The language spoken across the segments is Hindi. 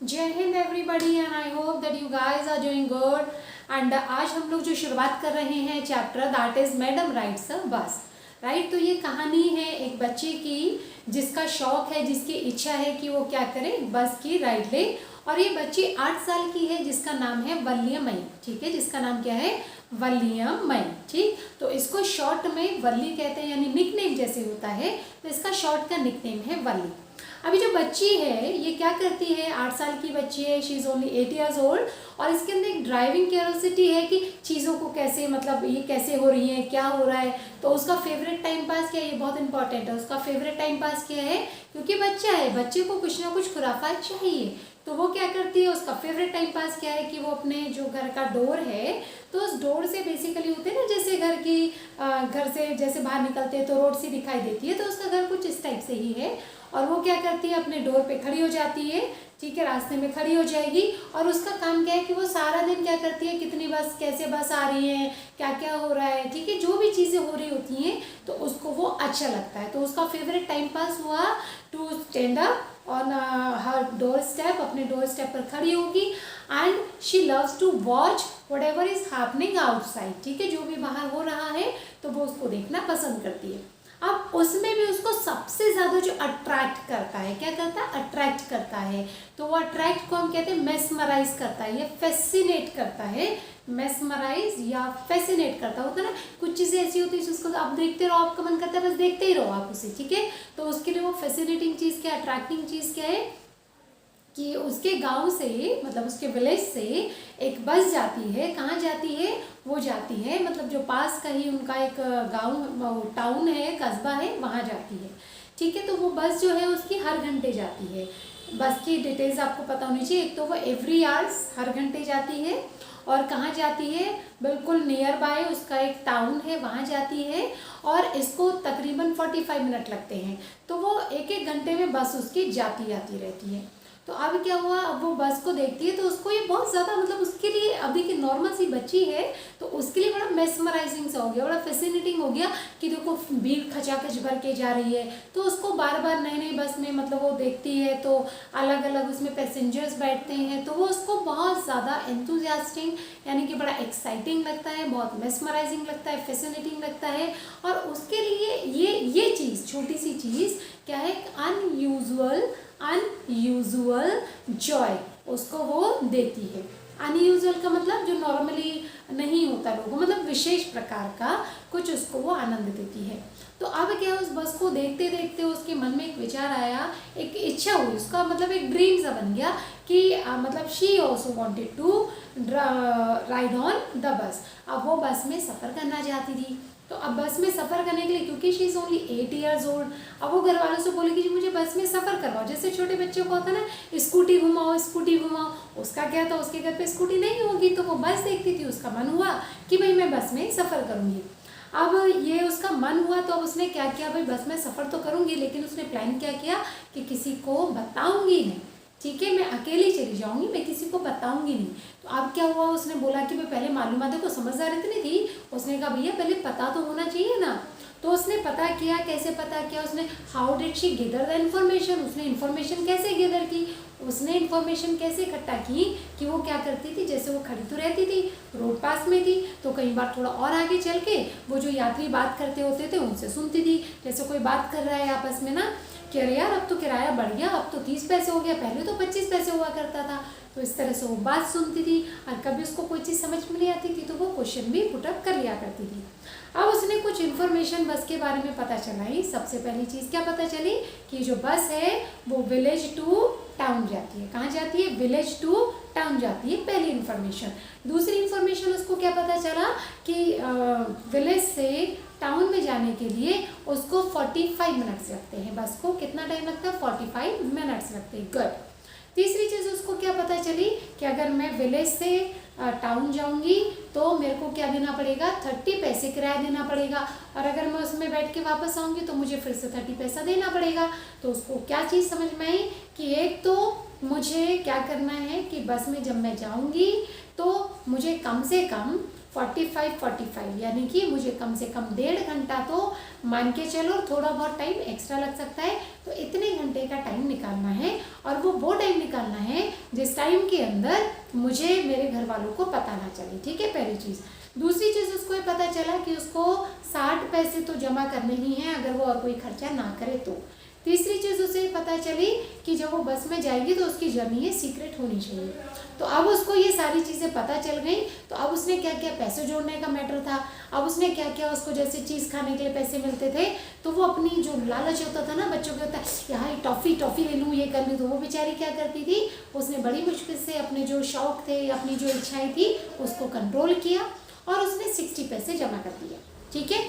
जय हिंद everybody and I hope that you guys are doing good. And आज हम लोग जो शुरुआत कर रहे हैं chapter that is madam rides a bus. Right, तो ये कहानी है एक बच्चे की जिसका शौक है, जिसकी इच्छा है कि वो क्या करे, बस की राइड ले। और ये बच्ची 8 साल की है जिसका नाम है वल्लियमई। ठीक है, जिसका नाम क्या है, वल्लियमई। ठीक, तो इसको शॉर्ट में वल्ली कहते हैं, यानी निकनेम जैसे होता है, तो इसका शॉर्ट का निकनेम है वल्ली। अभी जो बच्ची है ये क्या करती है, 8 साल की बच्ची है, she is only 8 years old. और इसके अंदर एक ड्राइविंग क्यूरियोसिटी है कि चीज़ों को कैसे, मतलब ये कैसे हो रही है, क्या हो रहा है। तो उसका फेवरेट टाइम पास क्या है, ये बहुत इंपॉर्टेंट है। उसका फेवरेट टाइम पास क्या है, क्योंकि बच्चा है, बच्चे को कुछ ना कुछ खुराफात चाहिए। तो वो क्या करती है, उसका फेवरेट टाइम पास क्या है कि वो अपने जो घर का डोर है, तो उस डोर से बेसिकली होते हैं ना, जैसे घर से जैसे बाहर निकलते हैं तो रोड सी दिखाई देती है, तो उसका घर कुछ इस टाइप से ही है। और वो क्या करती है, अपने डोर पे खड़ी हो जाती है। ठीक है, रास्ते में खड़ी हो जाएगी और उसका काम क्या है कि वो सारा दिन क्या करती है, कितनी बस, कैसे बस आ रही है, क्या क्या हो रहा है। ठीक है, जो भी चीज़ें हो रही होती हैं तो उसको वो अच्छा लगता है। तो उसका फेवरेट टाइम पास हुआ to stand up on her door step, अपने डोर स्टेप पर खड़ी होगी। And she loves to watch whatever is happening outside. ठीक है, जो भी बाहर हो रहा है तो वो उसको देखना पसंद करती है। अब उसमें भी उसको सबसे ज़्यादा जो अट्रैक्ट करता है, क्या करता है, अट्रैक्ट करता है। तो वो अट्रैक्ट को हम कहते हैं मेस्मराइज करता है, या फैसिनेट करता है। मेस्मराइज या फैसिनेट करता होता है ना, कुछ चीज़ें ऐसी होती है जिसको आप देखते रहो, आपका मन करता है बस देखते ही रहो आप उसे। ठीक है, तो उसके लिए वो फैसिनेटिंग चीज़ क्या, अट्रैक्टिंग चीज़ क्या है कि उसके गांव से, मतलब उसके विलेज से एक बस जाती है। कहाँ जाती है, वो जाती है मतलब जो पास का ही उनका एक गांव, टाउन है, कस्बा है, वहाँ जाती है। ठीक है, तो वो बस जो है उसकी हर घंटे जाती है। बस की डिटेल्स आपको पता होनी चाहिए। एक तो वो एवरी आवर्स, हर घंटे जाती है। और कहाँ जाती है, बिल्कुल नियर बाय उसका एक टाउन है, वहाँ जाती है। और इसको तकरीबन 45 मिनट लगते हैं। तो वो एक एक घंटे में बस उसकी जाती आती रहती है। तो अब क्या हुआ, अब वो बस को देखती है तो उसको ये बहुत ज़्यादा, मतलब उसके लिए अभी की नॉर्मल सी बच्ची है तो उसके लिए बड़ा मेस्मराइजिंग सा हो गया, बड़ा फैसिनेटिंग हो गया कि देखो भीड़ खचाखच भर के जा रही है। तो उसको बार बार नई नई बस में, मतलब वो देखती है तो अलग अलग उसमें पैसेंजर्स बैठते हैं, तो वो उसको बहुत ज़्यादा एंथुजियास्टिक, यानी कि बड़ा एक्साइटिंग लगता है, बहुत मेस्मराइजिंग लगता है, फैसिनेटिंग लगता है। और उसके लिए ये चीज़, छोटी सी चीज़ क्या है, अनयूजुअल जॉय उसको वो देती है। अनयूजुअल का मतलब जो नॉर्मली नहीं होता लोगों, मतलब विशेष प्रकार का कुछ उसको वो आनंद देती है। तो अब क्या है, उस बस को देखते देखते उसके मन में एक विचार आया, एक इच्छा हुई, उसका मतलब एक ड्रीम सा बन गया कि मतलब she also wanted to ride on the bus. अब वो बस में सफ़र करना चाहती थी। तो अब बस में सफ़र करने के लिए, क्योंकि she is only 8 years old, अब वो घर वालों से बोलेगी जी मुझे बस में सफ़र करवाओ। जैसे छोटे बच्चों को होता है ना, स्कूटी घुमाओ, स्कूटी घुमाओ। उसका क्या था, उसके घर पे स्कूटी नहीं होगी, तो वो बस देखती थी, उसका मन हुआ कि भाई मैं बस में सफ़र करूँगी। अब ये उसका मन हुआ तो अब उसने क्या किया, भाई बस में सफ़र तो करूँगी, लेकिन उसने प्लान क्या किया कि किसी को बताऊँगी नहीं। ठीक है, मैं अकेली चली जाऊंगी, मैं किसी को बताऊंगी नहीं। तो अब क्या हुआ, उसने बोला कि मैं पहले मालूमात, देखो समझदार इतनी थी, उसने कहा भैया पहले पता तो होना चाहिए ना। तो उसने पता किया, कैसे पता किया उसने, how did she gather the information, उसने इन्फॉर्मेशन कैसे गेदर की, उसने इन्फॉर्मेशन कैसे इकट्ठा की कि वो क्या करती थी, जैसे वो खड़ी तो रहती थी, रोड पास में थी, तो कई बार थोड़ा और आगे चल के वो जो यात्री बात करते होते थे उनसे सुनती थी। जैसे कोई बात कर रहा है आपस में ना कि अरे यार अब तो किराया बढ़ गया, अब तो 30 पैसे हो गया, पहले तो 25 पैसे हुआ करता था। तो इस तरह से वो बात सुनती थी। और कभी उसको कोई चीज़ समझ में नहीं आती थी तो वो क्वेश्चन भी पुटअप कर लिया करती थी। अब उसने कुछ इन्फॉर्मेशन बस के बारे में पता चलाई। सबसे पहली चीज़ क्या पता चली कि जो बस है वो विलेज टू टाउन जाती है। कहाँ जाती है, विलेज टू टाउन जाती है, पहली इन्फॉर्मेशन। दूसरी इन्फॉर्मेशन उसको क्या पता चला कि विलेज से टाउन में जाने के लिए उसको 45 मिनट्स लगते हैं। बस को कितना टाइम लगता है, 45 मिनट्स लगते हैं। गुड। तीसरी चीज़ उसको क्या पता चली कि अगर मैं विलेज से टाउन जाऊंगी तो मेरे को क्या देना पड़ेगा, 30 पैसे किराया देना पड़ेगा। और अगर मैं उसमें बैठ के वापस आऊँगी तो मुझे फिर से 30 पैसा देना पड़ेगा। तो उसको क्या चीज़ समझ में आई कि एक तो मुझे क्या करना है कि बस में जब मैं जाऊँगी तो मुझे कम से कम 45 यानी कि मुझे कम से कम 1.5 घंटा तो मान के चलो, थोड़ा बहुत टाइम एक्स्ट्रा लग सकता है, तो इतने घंटे का टाइम निकालना है। और वो टाइम निकालना है जिस टाइम के अंदर मुझे मेरे घर वालों को पता ना चले, ठीक है, पहली चीज़। दूसरी चीज़, उसको ये पता चला कि उसको 60 पैसे तो जमा करने ही हैं अगर वो और कोई खर्चा ना करे तो। तीसरी चीज़ उसे पता चली कि जब वो बस में जाएगी तो उसकी जर्नी ये सीक्रेट होनी चाहिए। तो अब उसको ये सारी चीज़ें पता चल गई। तो अब उसने क्या क्या, पैसे जोड़ने का मैटर था, अब उसने क्या क्या, उसको जैसे चीज़ खाने के लिए पैसे मिलते थे तो वो अपनी जो लालच होता था ना बच्चों के, होता है यहाँ टॉफ़ी ले लूँ, ये कर लूँ, तो वो बेचारी क्या करती थी, उसने बड़ी मुश्किल से अपने जो शौक़ थे, अपनी जो इच्छाएँ थी उसको कंट्रोल किया और उसने 60 पैसे जमा कर दिया, ठीक है।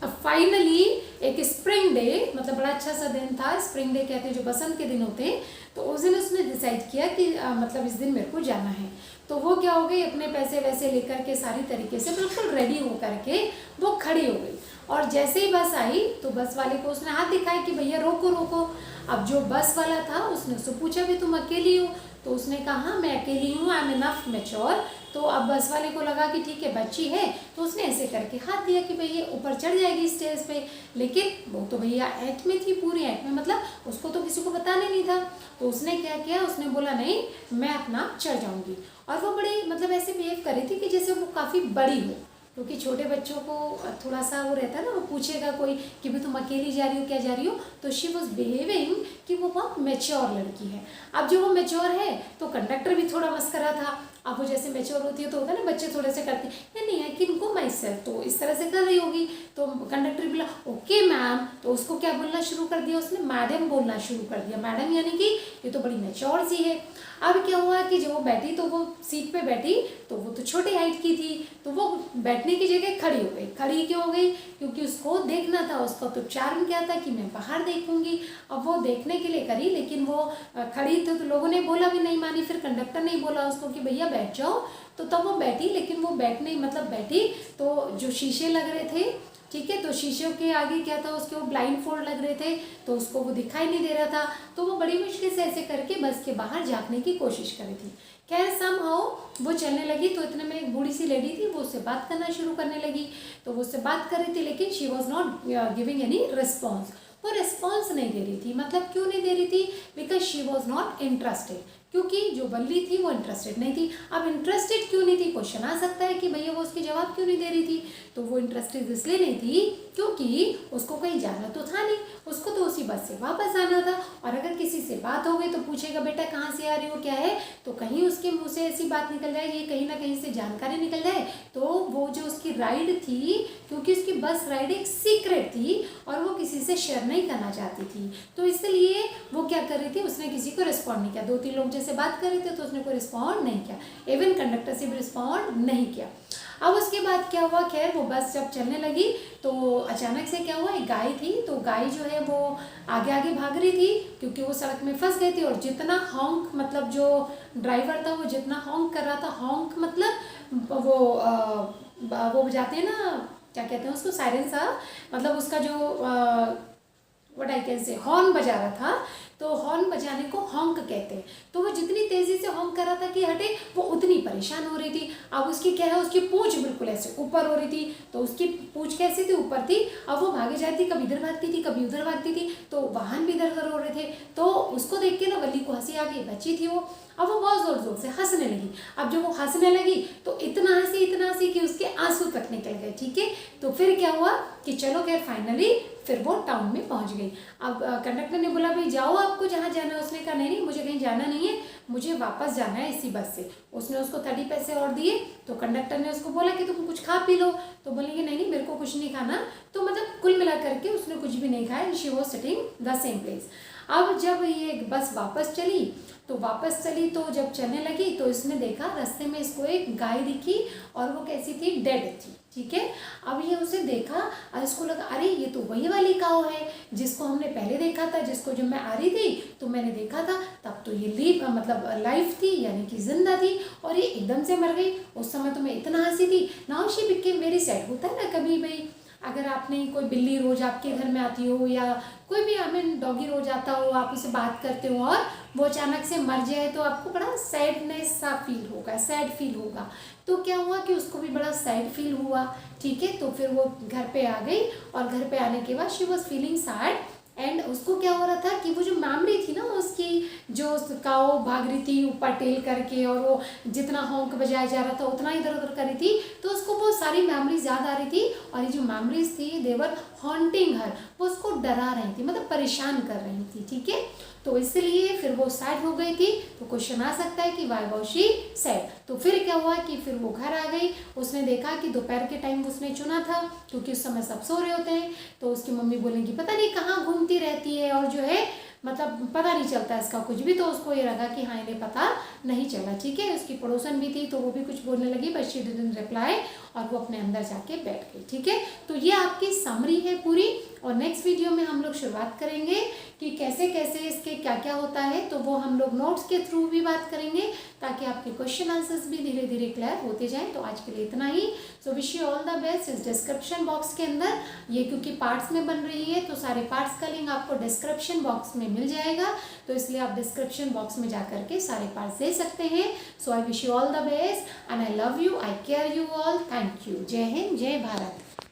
अब फाइनली एक स्प्रिंग डे, मतलब बड़ा अच्छा सा दिन था, स्प्रिंग डे कहते हैं जो बसंत के दिन होते हैं, तो उस दिन उसने डिसाइड किया कि मतलब इस दिन मेरे को जाना है। तो वो क्या हो गई, अपने पैसे वैसे लेकर के सारी तरीके से बिल्कुल रेडी हो करके वो खड़ी हो गई। और जैसे ही बस आई तो बस वाले को उसने हाथ दिखाया कि भैया रोको रोको। अब जो बस वाला था उसने उससे पूछा भी तुम अकेली हो, तो उसने कहा मैं अकेली हूँ, आई एम इनफ मैच्योर। तो अब बस वाले को लगा कि ठीक है बच्ची है, तो उसने ऐसे करके हाथ दिया कि भैया ऊपर चढ़ जाएगी स्टेज पे। लेकिन वो तो भैया ऐट में थी, पूरी ऐट में, मतलब उसको तो किसी को बताने नहीं था। तो उसने क्या किया, उसने बोला नहीं मैं अपना चढ़ जाऊंगी। और वो बड़ी मतलब ऐसे बिहेव कर रही थी कि जैसे वो काफ़ी बड़ी हो, क्योंकि छोटे बच्चों को थोड़ा सा वो रहता है ना, वो पूछेगा कोई कि भाई तुम अकेली जा रही हो, क्या जा रही हो, तो शी वॉज बिहेविंग कि वो बहुत मेच्योर लड़की है। अब जो वो मेच्योर है तो कंडक्टर भी थोड़ा मस्करा था। अब वो जैसे मेच्योर होती है तो होता है ना, बच्चे थोड़े से करते हैं नहीं है कि इनको मैं इससे तो इस तरह से कर रही होगी। तो कंडक्टर बोला ओके मैम, तो उसको क्या बोलना शुरू कर दिया, उसने मैडम बोलना शुरू कर दिया। मैडम यानी कि ये तो बड़ी मेच्योर सी है। अब क्या हुआ कि जब वो बैठी तो वो सीट पे बैठी तो वो तो छोटी हाइट की थी, तो वो बैठने की जगह खड़ी हो गई। खड़ी क्यों हो गई, क्योंकि उसको देखना था, उसका तो चार्म क्या था कि मैं बाहर देखूंगी। अब वो देखने के लिए करी, लेकिन वो खड़ी थी तो लोगों ने बोला भी नहीं मानी। फिर कंडक्टर ने बोला उसको कि भैया बैठ जाओ, तो तब वो बैठी। लेकिन वो बैठने मतलब बैठी तो जो शीशे लग रहे थे, ठीक है, तो शीशे के आगे क्या था, उसके वो ब्लाइंड फोल्ड लग रहे थे, तो उसको वो दिखाई नहीं दे रहा था। तो वो बड़ी मुश्किल से ऐसे करके बस के बाहर झाँकने की कोशिश कर रही थी। खैर समहाउ वो चलने लगी। तो इतने में एक बूढ़ी सी लेडी थी, वो उससे बात करना शुरू करने लगी। तो वो उससे बात कर रही थी, लेकिन she was not giving any response. वो रिस्पॉन्स नहीं दे रही थी। मतलब क्यों नहीं दे रही थी, because she was not interested, क्योंकि जो बल्ली थी वो इंटरेस्टेड नहीं थी। अब इंटरेस्टेड क्यों नहीं थी, क्वेश्चन आ सकता है कि भैया वो उसके जवाब क्यों नहीं दे रही थी। तो वो इंटरेस्टेड इसलिए नहीं थी क्योंकि उसको कहीं जाना तो था नहीं, उसको तो उसी बस से वापस आना था। और अगर किसी से बात हो गई तो पूछेगा बेटा कहाँ से आ रही हो, क्या है, तो कहीं उसके मुँह से ऐसी बात निकल जाएगी, कहीं ना कहीं से जानकारी निकल जाए। तो वो जो उसकी राइड थी, क्योंकि उसकी बस राइड एक सीक्रेट थी और वो किसी से शेयर नहीं करना चाहती थी, तो इसलिए वो क्या कर रही थी, उसने किसी को रिस्पॉन्ड नहीं किया। 2-3 लोग जैसे बात कर रहे थे तो उसने कोई रिस्पॉन्ड नहीं किया, इवन कंडक्टर से भी रिस्पॉन्ड नहीं किया। अब उसके बाद क्या हुआ, खैर वो बस जब चलने लगी तो अचानक से क्या हुआ, एक गाय थी, तो गाय जो है वो आगे आगे भाग रही थी क्योंकि वो सड़क में फंस गई थी। और जितना हॉन्क, मतलब जो ड्राइवर था वो जितना हॉन्क कर रहा था, हॉन्क मतलब वो बजाते हैं ना, क्या कहते हैं उसको, सायरन सा, मतलब उसका जो what I can say horn बजा रहा था, तो हॉर्न बजाने को हॉन्क कहते हैं। तो वो जितनी तेज़ी से हॉन्क कर रहा था कि हटे, वो उतनी परेशान हो रही थी। अब उसकी क्या है, उसकी पूंछ बिल्कुल ऐसे ऊपर हो रही थी, तो उसकी पूंछ कैसी थी, ऊपर थी। अब वो भागे जाती, कभी इधर भागती थी कभी उधर भागती थी, तो वाहन भी इधर उधर हो रहे थे। तो उसको देख के ना वल्ली को हंसी आ गई, बच्ची थी वो। अब वो बहुत ज़ोर ज़ोर से हंसने लगी। अब जब वो हंसने लगी तो इतना हंसी कि उसके आंसू तक निकल गए, ठीक है। तो फिर क्या हुआ कि चलो खैर फाइनली फिर वो टाउन में पहुंच गई। अब कंडक्टर ने बोला भाई जाओ आपको जहाँ जाना है। उसने कहा नहीं मुझे कहीं जाना नहीं है, मुझे वापस जाना है इसी बस से। उसने उसको 30 पैसे और दिए। तो कंडक्टर ने उसको बोला कि तुम कुछ खा पी लो, तो बोलेंगे नहीं मेरे को कुछ नहीं खाना। तो मतलब कुल मिला करके उसने कुछ भी नहीं खाया। She was sitting the same place. अब जब ये बस वापस चली तो जब चलने लगी तो इसने देखा रास्ते में इसको एक गाय दिखी और वो कैसी थी, डेड थी, ठीक है। अब ये उसे देखा और इसको लगा अरे ये तो वही वाली काऊ है जिसको हमने पहले देखा था, जिसको जब मैं आ रही थी तो मैंने देखा था, तब तो ये लाइफ थी, यानी कि जिंदा थी, और ये एकदम से मर गई। उस समय तो मैं इतना हंसी थी। Now she became very sad. होता है ना कभी भाई अगर आपने कोई बिल्ली रोज आपके घर में आती हो या कोई भी डॉगी रोज आता हो, आप उससे बात करते हो और वो अचानक से मर जाए तो आपको बड़ा सैडनेस सा फील होगा, सैड फील होगा। तो क्या हुआ कि उसको भी बड़ा सैड फील हुआ, ठीक है। तो फिर वो घर पे आ गई और घर पे आने के बाद she was feeling sad and उसको क्या हो रहा था कि वो जो मेमोरी थी ना उसकी, जो काओ भाग रही थी ऊपर टेल करके और वो जितना हॉन्क बजाया जा रहा था उतना इधर उधर कर रही थी, तो उसको बहुत सारी मेमोरीज याद आ रही थी और ये जो मेमोरीज थी देवर हॉन्टिंग हर, वो उसको डरा रही थी, मतलब परेशान कर रही थी, ठीक है। तो इसलिए फिर वो सैड हो गई थी। तो क्वेश्चन आ सकता है कि वाई वॉज शी सैड। तो फिर क्या हुआ कि फिर वो घर आ गई, उसने देखा कि दोपहर के टाइम उसने चुना था क्योंकि उस समय सब सो रहे होते हैं। तो उसकी मम्मी बोलेंगी पता नहीं कहाँ घूमती रहती है और जो है मतलब पता नहीं चलता इसका कुछ भी। तो उसको ये लगा कि हाँ इन्हें पता नहीं चला, ठीक है। उसकी पड़ोसन भी थी तो वो भी कुछ बोलने लगी, बट शी डिडंट रिप्लाई और वो अपने अंदर जाके बैठ गई, ठीक है। तो ये आपकी समरी है पूरी, और नेक्स्ट वीडियो में हम लोग शुरुआत करेंगे कि कैसे कैसे इसके क्या क्या होता है। तो वो हम लोग नोट्स के थ्रू भी बात करेंगे ताकि आपके क्वेश्चन आंसर्स भी धीरे धीरे क्लियर होते जाएं। तो आज के लिए इतना ही। So wish you all the best. इस डिस्क्रिप्शन बॉक्स के अंदर ये क्योंकि पार्ट्स में बन रही है तो सारे पार्ट्स का लिंक आपको डिस्क्रिप्शन बॉक्स में मिल जाएगा, तो इसलिए आप डिस्क्रिप्शन बॉक्स में जा करके सारे पार्ट्स दे सकते हैं। So I wish you all the best and I love you, I care you all. Thank you. जय हिंद, जय भारत।